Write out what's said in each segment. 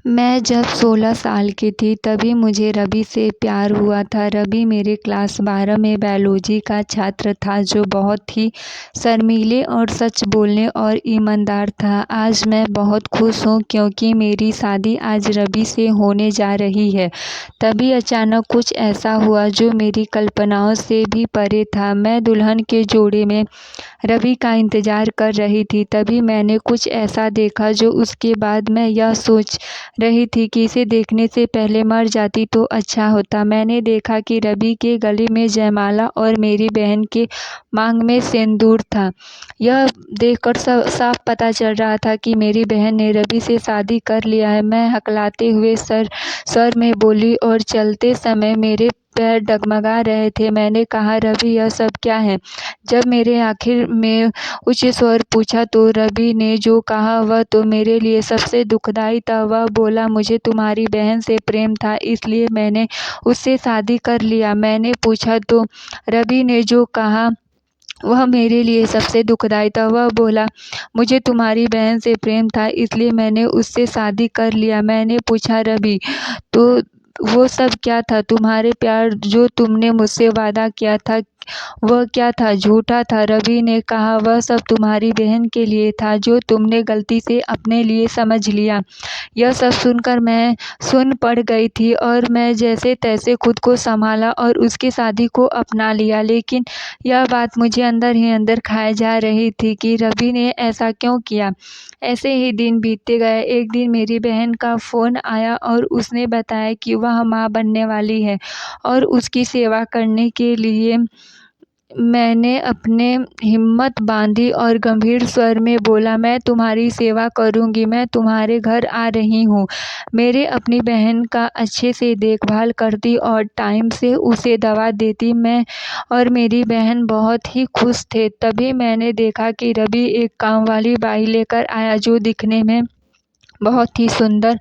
मैं जब 16 साल की थी तभी मुझे रवि से प्यार हुआ था। रवि मेरे क्लास 12 में बायोलॉजी का छात्र था जो बहुत ही शर्मीले और सच बोलने और ईमानदार था। आज मैं बहुत खुश हूँ क्योंकि मेरी शादी आज रवि से होने जा रही है। तभी अचानक कुछ ऐसा हुआ जो मेरी कल्पनाओं से भी परे था। मैं दुल्हन के जोड़े में रवि का इंतजार कर रही थी, तभी मैंने कुछ ऐसा देखा जो उसके बाद मैं यह सोच रही थी कि इसे देखने से पहले मर जाती तो अच्छा होता। मैंने देखा कि रवि के गले में जयमाला और मेरी बहन के मांग में सिंदूर था। यह देखकर साफ पता चल रहा था कि मेरी बहन ने रवि से शादी कर लिया है। मैं हकलाते हुए स्वर में बोली और चलते समय मेरे पैर डगमगा रहे थे। मैंने कहा, रवि, यह सब क्या है? जब मेरे आखिर में उच्च स्वर पूछा तो रवि ने जो कहा वह तो मेरे लिए सबसे दुखदाई था। वह बोला, मुझे तुम्हारी बहन से प्रेम था इसलिए मैंने उससे शादी कर लिया। मैंने पूछा तो रवि ने जो कहा वह मेरे लिए सबसे दुखदाई था। वह बोला, मुझे तुम्हारी बहन से प्रेम था इसलिए मैंने उससे शादी कर लिया। मैंने पूछा, रवि, तो वो सब क्या था? तुम्हारे प्यार जो तुमने मुझसे वादा किया था वह क्या था? झूठा था। रवि ने कहा, वह सब तुम्हारी बहन के लिए था जो तुमने गलती से अपने लिए समझ लिया। यह सब सुनकर मैं सुन्न पड़ गई थी और मैं जैसे तैसे खुद को संभाला और उसकी शादी को अपना लिया। लेकिन यह बात मुझे अंदर ही अंदर खाए जा रही थी कि रवि ने ऐसा क्यों किया। ऐसे ही दिन बीतते गए। एक दिन मेरी बहन का फ़ोन आया और उसने बताया कि वह माँ बनने वाली है और उसकी सेवा करने के लिए मैंने अपने हिम्मत बांधी और गंभीर स्वर में बोला, मैं तुम्हारी सेवा करूंगी। मैं तुम्हारे घर आ रही हूँ। मेरे अपनी बहन का अच्छे से देखभाल करती और टाइम से उसे दवा देती। मैं और मेरी बहन बहुत ही खुश थे। तभी मैंने देखा कि रवि एक काम वाली बाई लेकर आया जो दिखने में बहुत ही सुंदर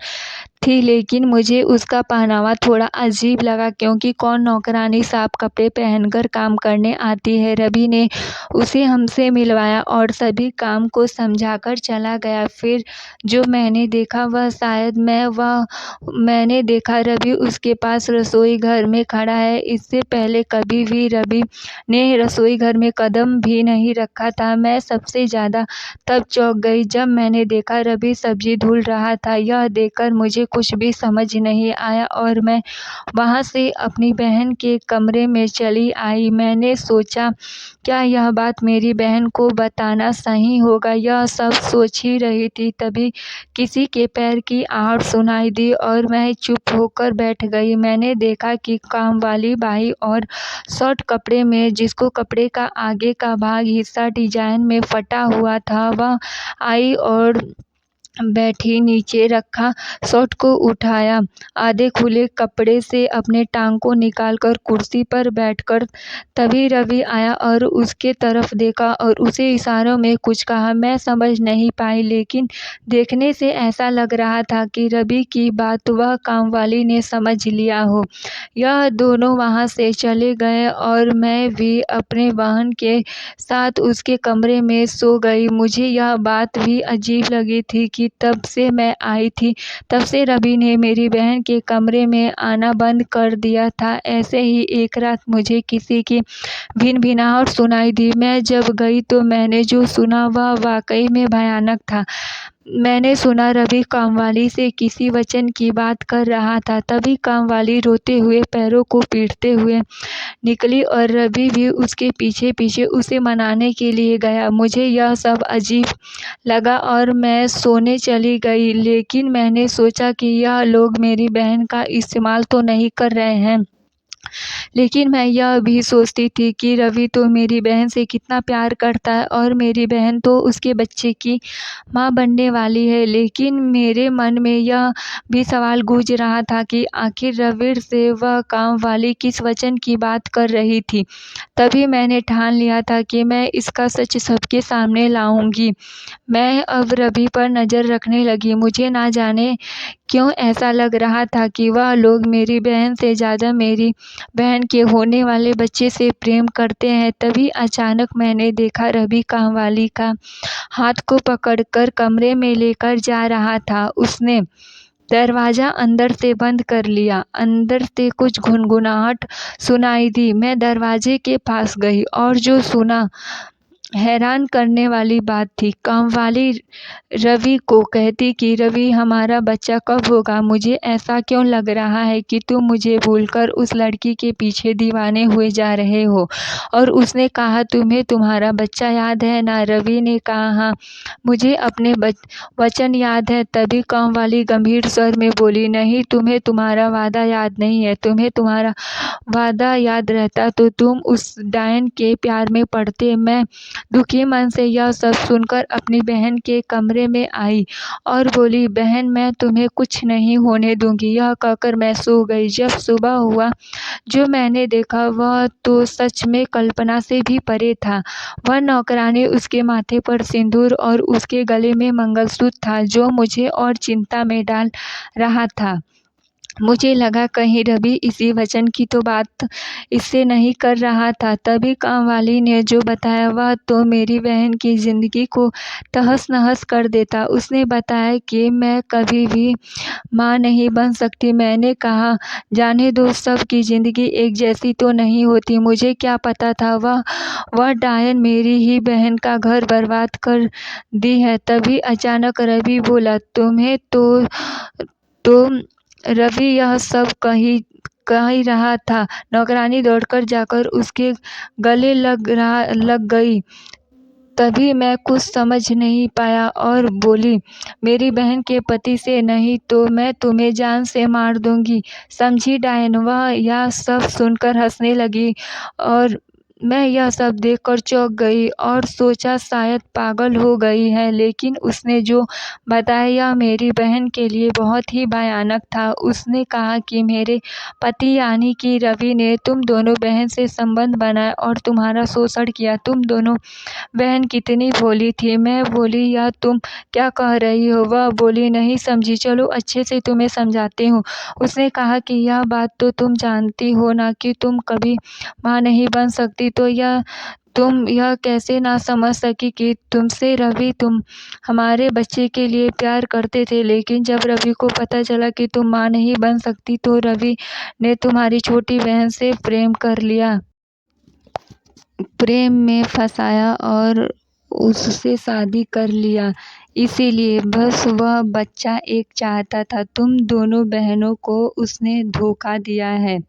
थी, लेकिन मुझे उसका पहनावा थोड़ा अजीब लगा क्योंकि कौन नौकरानी साफ कपड़े पहनकर काम करने आती है। रवि ने उसे हमसे मिलवाया और सभी काम को समझाकर चला गया। फिर जो मैंने देखा वह शायद मैंने देखा रवि उसके पास रसोई घर में खड़ा है। इससे पहले कभी भी रवि ने रसोई घर में कदम भी नहीं रखा था। मैं सबसे ज़्यादा तब चौंक गई जब मैंने देखा रवि सब्जी धुल रहा था। यह देखकर मुझे कुछ भी समझ नहीं आया और मैं वहाँ से अपनी बहन के कमरे में चली आई। मैंने सोचा, क्या यह बात मेरी बहन को बताना सही होगा? यह सब सोच ही रही थी तभी किसी के पैर की आहट सुनाई दी और मैं चुप होकर बैठ गई। मैंने देखा कि काम वाली बाई और शॉर्ट कपड़े में, जिसको कपड़े का आगे का भाग हिस्सा डिजाइन में फटा हुआ था, वह आई और बैठी। नीचे रखा शर्ट को उठाया, आधे खुले कपड़े से अपने टांग को निकालकर कुर्सी पर बैठकर तभी रवि आया और उसके तरफ देखा और उसे इशारों में कुछ कहा। मैं समझ नहीं पाई, लेकिन देखने से ऐसा लग रहा था कि रवि की बात वह कामवाली ने समझ लिया हो। यह दोनों वहाँ से चले गए और मैं भी अपने बहन के साथ उसके कमरे में सो गई। मुझे यह बात भी अजीब लगी थी कि तब से मैं आई थी तब से रवि ने मेरी बहन के कमरे में आना बंद कर दिया था। ऐसे ही एक रात मुझे किसी की भिनभिनाहट सुनाई दी। मैं जब गई तो मैंने जो सुना वह वाकई में भयानक था। मैंने सुना रवि कामवाली से किसी वचन की बात कर रहा था। तभी कामवाली रोते हुए पैरों को पीटते हुए निकली और रवि भी उसके पीछे पीछे उसे मनाने के लिए गया। मुझे यह सब अजीब लगा और मैं सोने चली गई, लेकिन मैंने सोचा कि यह लोग मेरी बहन का इस्तेमाल तो नहीं कर रहे हैं। लेकिन मैं यह भी सोचती थी कि रवि तो मेरी बहन से कितना प्यार करता है और मेरी बहन तो उसके बच्चे की माँ बनने वाली है। लेकिन मेरे मन में यह भी सवाल गूंज रहा था कि आखिर रवि से वह काम वाली किस वचन की बात कर रही थी। तभी मैंने ठान लिया था कि मैं इसका सच सबके सामने लाऊंगी। मैं अब रवि पर नज़र रखने लगी। मुझे ना जाने क्यों ऐसा लग रहा था कि वह लोग मेरी बहन से ज़्यादा मेरी बहन के होने वाले बच्चे से प्रेम करते हैं। तभी अचानक मैंने देखा रवि कामवाली का हाथ को पकड़कर कमरे में लेकर जा रहा था। उसने दरवाज़ा अंदर से बंद कर लिया। अंदर से कुछ गुनगुनाहट सुनाई दी। मैं दरवाजे के पास गई और जो सुना हैरान करने वाली बात थी। कामवाली रवि को कहती कि रवि, हमारा बच्चा कब होगा? मुझे ऐसा क्यों लग रहा है कि तुम मुझे भूलकर उस लड़की के पीछे दीवाने हुए जा रहे हो? और उसने कहा, तुम्हें तुम्हारा बच्चा याद है ना? रवि ने कहा, हाँ, मुझे अपने वचन याद है। तभी कामवाली गंभीर स्वर में बोली, नहीं, तुम्हें तुम्हारा वादा याद नहीं है। तुम्हें तुम्हारा वादा याद रहता तो तुम उस डायन के प्यार में पड़ते। मैं दुखी मन से यह सब सुनकर अपनी बहन के कमरे में आई और बोली, बहन, मैं तुम्हें कुछ नहीं होने दूंगी। यह कहकर मैं सो गई। जब सुबह हुआ, जो मैंने देखा वह तो सच में कल्पना से भी परे था। वह नौकरानी, उसके माथे पर सिंदूर और उसके गले में मंगलसूत्र था, जो मुझे और चिंता में डाल रहा था। मुझे लगा कहीं रवि इसी वचन की तो बात इससे नहीं कर रहा था। तभी कामवाली ने जो बताया वह तो मेरी बहन की जिंदगी को तहस-नहस कर देता। उसने बताया कि मैं कभी भी माँ नहीं बन सकती। मैंने कहा, जाने दो, सब की जिंदगी एक जैसी तो नहीं होती। मुझे क्या पता था वह डायन मेरी ही बहन का घर बर्बाद कर दी है। तभी अचानक रवि बोला, तुम्हें तो रवि यह सब कह ही रहा था। नौकरानी दौड़कर जाकर उसके गले लग गई। तभी मैं कुछ समझ नहीं पाया और बोली, मेरी बहन के पति से नहीं तो मैं तुम्हें जान से मार दूंगी, समझी डायन? वह यह सब सुनकर हंसने लगी और मैं यह सब देखकर चौंक गई और सोचा शायद पागल हो गई है। लेकिन उसने जो बताया यह मेरी बहन के लिए बहुत ही भयानक था। उसने कहा कि मेरे पति यानी कि रवि ने तुम दोनों बहन से संबंध बनाया और तुम्हारा शोषण किया। तुम दोनों बहन कितनी भोली थी। मैं बोली, यह तुम क्या कह रही हो? वह बोली, नहीं समझी, चलो अच्छे से तुम्हें समझाती हूँ। उसने कहा कि यह बात तो तुम जानती हो ना कि तुम कभी माँ नहीं बन सकती, तो तुम यह कैसे ना समझ सकी कि तुमसे रवि तुम हमारे बच्चे के लिए प्यार करते थे। लेकिन जब रवि को पता चला कि तुम माँ नहीं बन सकती तो रवि ने तुम्हारी छोटी बहन से प्रेम कर लिया, प्रेम में फंसाया और उससे शादी कर लिया। इसीलिए बस वह बच्चा एक चाहता था। तुम दोनों बहनों को उसने धोखा दिया है।